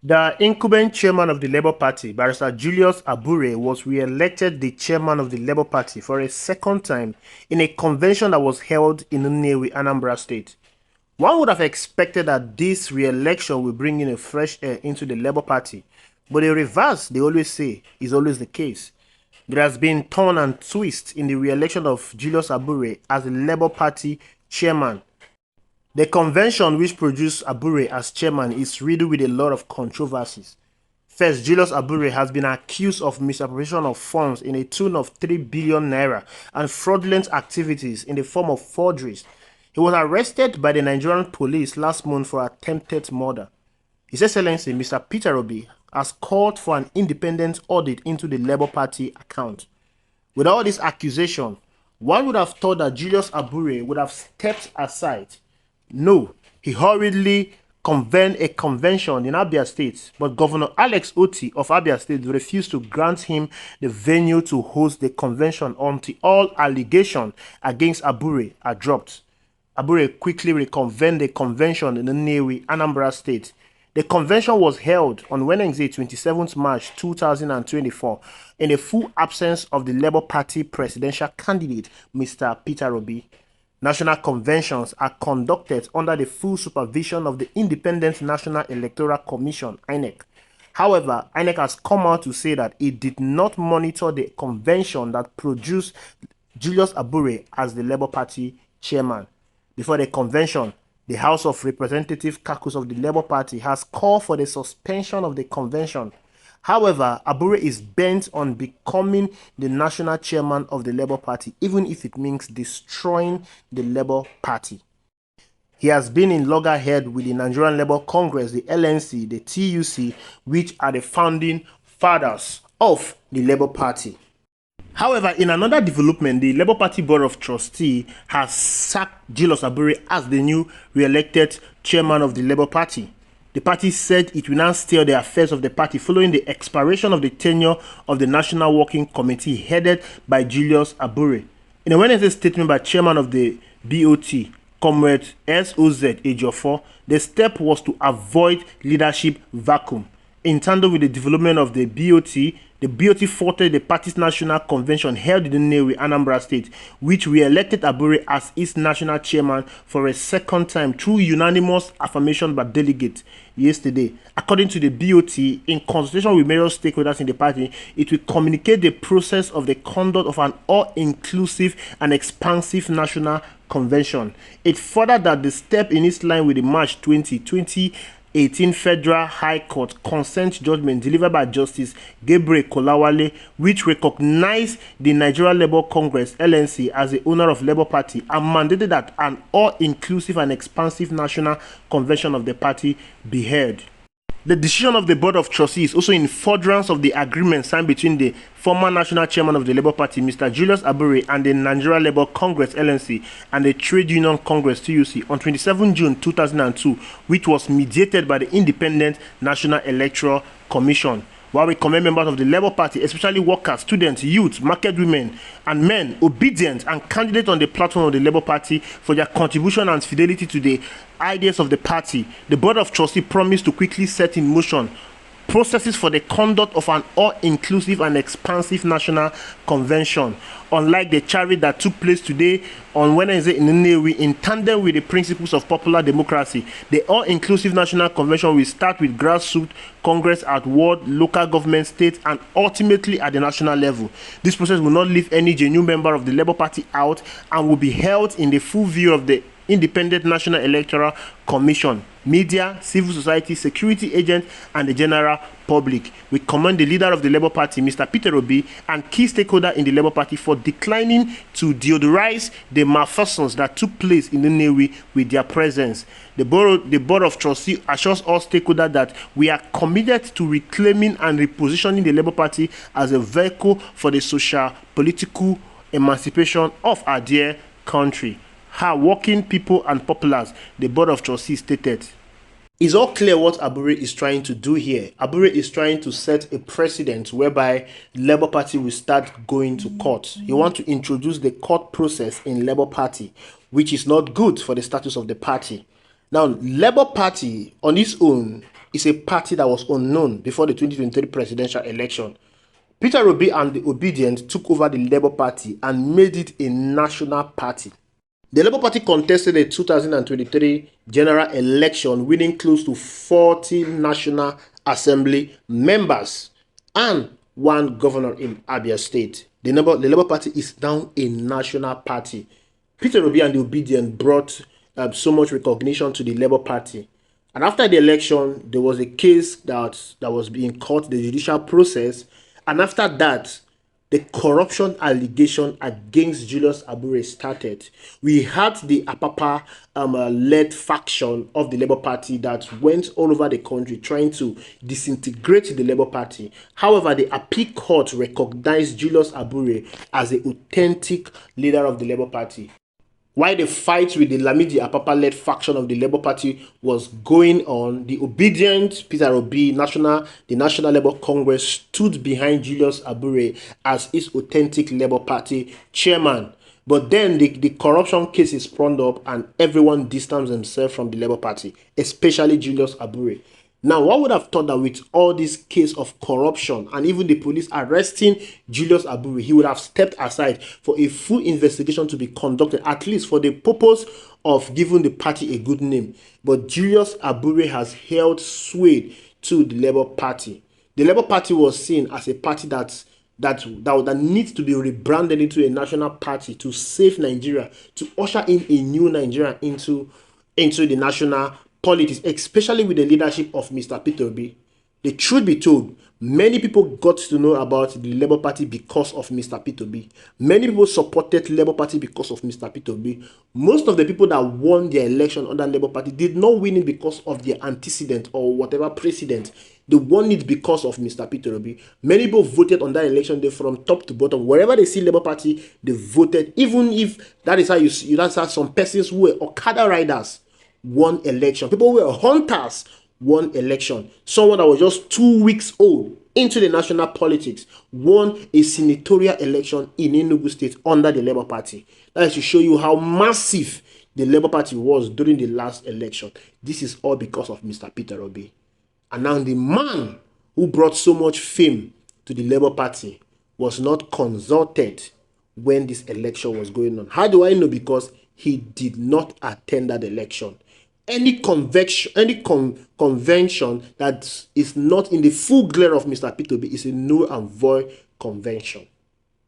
The incumbent chairman of the Labour Party, Barrister Julius Abure, was re-elected the chairman of the Labour Party for a second time in a convention that was held in Nnewi, Anambra State. One would have expected that this re-election will bring in a fresh air into the Labour Party, but the reverse, they always say, is always the case. There has been turn and twist in the re-election of Julius Abure as the Labour Party chairman. The convention which produced Abure as chairman is riddled with a lot of controversies. First, Julius Abure has been accused of misappropriation of funds in a tune of 3 billion naira and fraudulent activities in the form of forgeries. He was arrested by the Nigerian police last month for attempted murder. His Excellency Mr. Peter Obi has called for an independent audit into the Labour Party account. With all this accusation, one would have thought that Julius Abure would have stepped aside. No, he hurriedly convened a convention in Abia State, but Governor Alex Oti of Abia State refused to grant him the venue to host the convention until all allegations against Abure are dropped. Abure quickly reconvened the convention in Nnewi, Anambra State. The convention was held on Wednesday, 27th March 2024, in the full absence of the Labour Party presidential candidate, Mr. Peter Obi. National conventions are conducted under the full supervision of the Independent National Electoral Commission, INEC. However, INEC has come out to say that it did not monitor the convention that produced Julius Abure as the Labour Party chairman. Before the convention, the House of Representative caucus of the Labour Party has called for the suspension of the convention. However, Abure is bent on becoming the national chairman of the Labour Party, even if it means destroying the Labour Party. He has been in loggerhead with the Nigerian Labour Congress, the LNC, the TUC, which are the founding fathers of the Labour Party. However, in another development, the Labour Party Board of Trustees has sacked Julius Abure as the new re-elected chairman of the Labour Party. The party said it will now steer the affairs of the party following the expiration of the tenure of the National Working Committee headed by Julius Abure. In a Wednesday statement by chairman of the BoT, Comrade SOZ Ejiofor, the step was to avoid leadership vacuum. In tandem with the development of the BoT faulted the party's national convention held in Nnewi, Anambra State, which re-elected Abure as its national chairman for a second time through unanimous affirmation by delegates yesterday. According to the BoT, in consultation with major stakeholders in the party, it will communicate the process of the conduct of an all-inclusive and expansive national convention. It furthered that the step in its line with the March 2018 Federal High Court consent judgment delivered by Justice Gabriel Kolawale, which recognized the Nigerian Labour Congress (LNC) as the owner of Labour Party and mandated that an all-inclusive and expansive national convention of the party be held. The decision of the Board of Trustees is also in furtherance of the agreement signed between the former national chairman of the Labour Party, Mr. Julius Abure, and the Nigeria Labour Congress (LNC) and the Trade Union Congress (TUC) on 27 June 2002, which was mediated by the Independent National Electoral Commission. While we commend members of the Labour Party, especially workers, students, youth, market women, and men, obedient and candidates on the platform of the Labour Party for their contribution and fidelity to the ideas of the party, the Board of Trustees promised to quickly set in motion processes for the conduct of an all-inclusive and expansive national convention, unlike the charity that took place today on Wednesday in Nnewi. In tandem with the principles of popular democracy, the all-inclusive national convention will start with grassroots congress at ward, local government, state, and ultimately at the national level. This process will not leave any genuine member of the Labour Party out and will be held in the full view of the Independent National Electoral Commission, media, civil society, security agents, and the general public. We commend the leader of the Labour Party, Mr. Peter Obi, and key stakeholders in the Labour Party for declining to deodorize the malfeasance that took place in Nnewi with their presence. The Board of Trustees assures all stakeholders that we are committed to reclaiming and repositioning the Labour Party as a vehicle for the social, political emancipation of our dear country. How working people and populace, the Board of Trustees stated. It's all clear what Abure is trying to do here. Abure is trying to set a precedent whereby Labour Party will start going to court. He wants to introduce the court process in Labour Party, which is not good for the status of the party. Now, Labour Party on its own is a party that was unknown before the 2023 presidential election. Peter Obi and the Obedient took over the Labour Party and made it a national party. The Labour Party contested the 2023 general election, winning close to 40 National Assembly members and one governor in Abure State. The Labour Party is now a national party. Peter Obi and the Obedient brought so much recognition to the Labour Party. And after the election, there was a case that was being caught, the judicial process. And after that, the corruption allegation against Julius Abure started. We had the Apapa led faction of the Labour Party that went all over the country trying to disintegrate the Labour Party. However, the appeal court recognized Julius Abure as the authentic leader of the Labour Party. While the fight with the Lamidi Apapa-led faction of the Labour Party was going on, the Obedient, Peter Obi, the National Labour Congress stood behind Julius Abure as his authentic Labour Party chairman. But then the corruption case is sprung up and everyone distanced themselves from the Labour Party, especially Julius Abure. Now, one would have thought that with all this case of corruption and even the police arresting Julius Abure, he would have stepped aside for a full investigation to be conducted, at least for the purpose of giving the party a good name. But Julius Abure has held sway to the Labour Party. The Labour Party was seen as a party that needs to be rebranded into a national party to save Nigeria, to usher in a new Nigeria into the national politics, especially with the leadership of Mr. Peter Obi. The truth be told, many people got to know about the Labour Party because of Mr. Peter Obi. Many people supported Labour Party because of Mr. Peter Obi. Most of the people that won their election under Labour Party did not win it because of their antecedent or whatever precedent. They won it because of Mr. Peter Obi. Many people voted on that election day from top to bottom. Wherever they see Labour Party, they voted. Even if that is how that's how some persons who were Okada riders won election. People who were hunters won election. Someone that was just 2 weeks old into the national politics won a senatorial election in Enugu State under the Labour Party. That is to show you how massive the Labour Party was during the last election. This is all because of Mr. Peter Obi. And now the man who brought so much fame to the Labour Party was not consulted when this election was going on. How do I know? Because he did not attend that election. Any convention that is not in the full glare of Mr. Peter Obi is a null and void convention.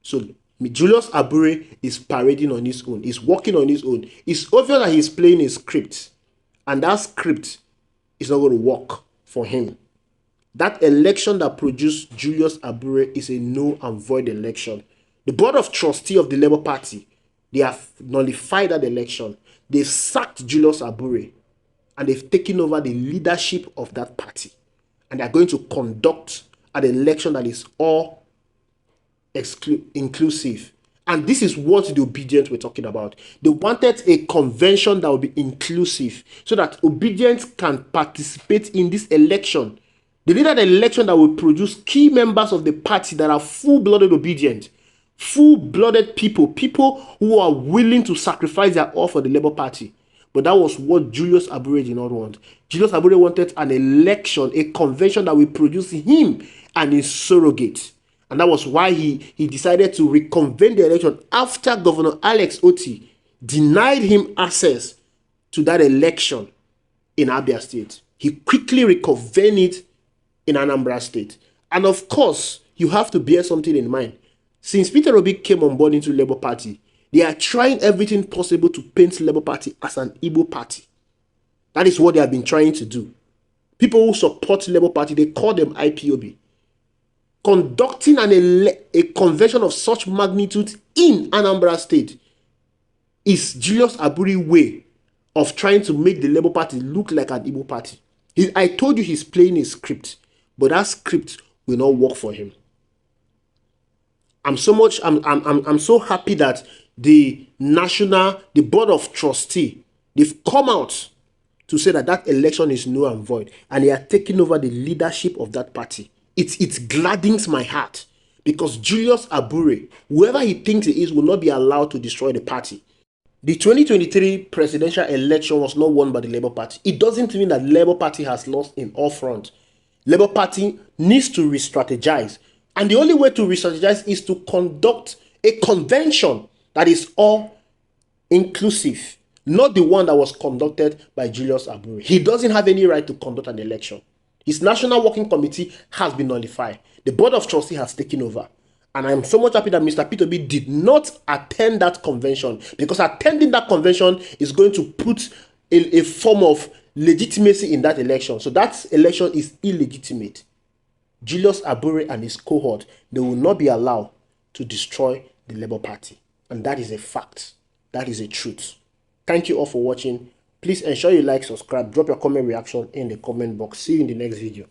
So Julius Abure is parading on his own. He's working on his own. It's obvious that he's playing a script. And that script is not going to work for him. That election that produced Julius Abure is a null and void election. The Board of Trustees of the Labour Party, they have nullified that election. They've sacked Julius Abure. And they've taken over the leadership of that party. And they're going to conduct an election that is all inclusive. And this is what the Obedient were talking about. They wanted a convention that would be inclusive so that Obedience can participate in this election. They needed an election that will produce key members of the party that are full-blooded Obedient. Full-blooded people who are willing to sacrifice their all for the Labour Party. But that was what Julius Abure did not want. Julius Abure wanted an election, a convention that will produce him and his surrogate. And that was why he decided to reconvene the election after Governor Alex Otti denied him access to that election in Abia State. He quickly reconvened it in Anambra State. And of course, you have to bear something in mind. Since Peter Obi came on board into the Labour Party, they are trying everything possible to paint Labour Party as an Igbo party. That is what they have been trying to do. People who support Labour Party, they call them IPOB. Conducting a convention of such magnitude in Anambra State is Julius Abure's way of trying to make the Labour Party look like an Igbo party. I told you he's playing a script, but that script will not work for him. I'm so happy that the Board of Trustees, they've come out to say that election is null and void, and they are taking over the leadership of that party. It gladdens my heart, because Julius Abure, whoever he thinks he is, will not be allowed to destroy the party. The 2023 presidential election was not won by the Labour Party. It doesn't mean that the Labour Party has lost in all fronts. Labour Party needs to re-strategize. And the only way to re-strategize is to conduct a convention that is all inclusive, not the one that was conducted by Julius Abure. He doesn't have any right to conduct an election. His National Working Committee has been nullified. The Board of Trustees has taken over. And I'm so much happy that Mr. P2B did not attend that convention, because attending that convention is going to put a form of legitimacy in that election. So that election is illegitimate. Julius Abure and his cohort, they will not be allowed to destroy the Labour Party. And that is a fact. That is a truth. Thank you all for watching. Please ensure you like, subscribe, drop your comment reaction in the comment box. See you in the next video.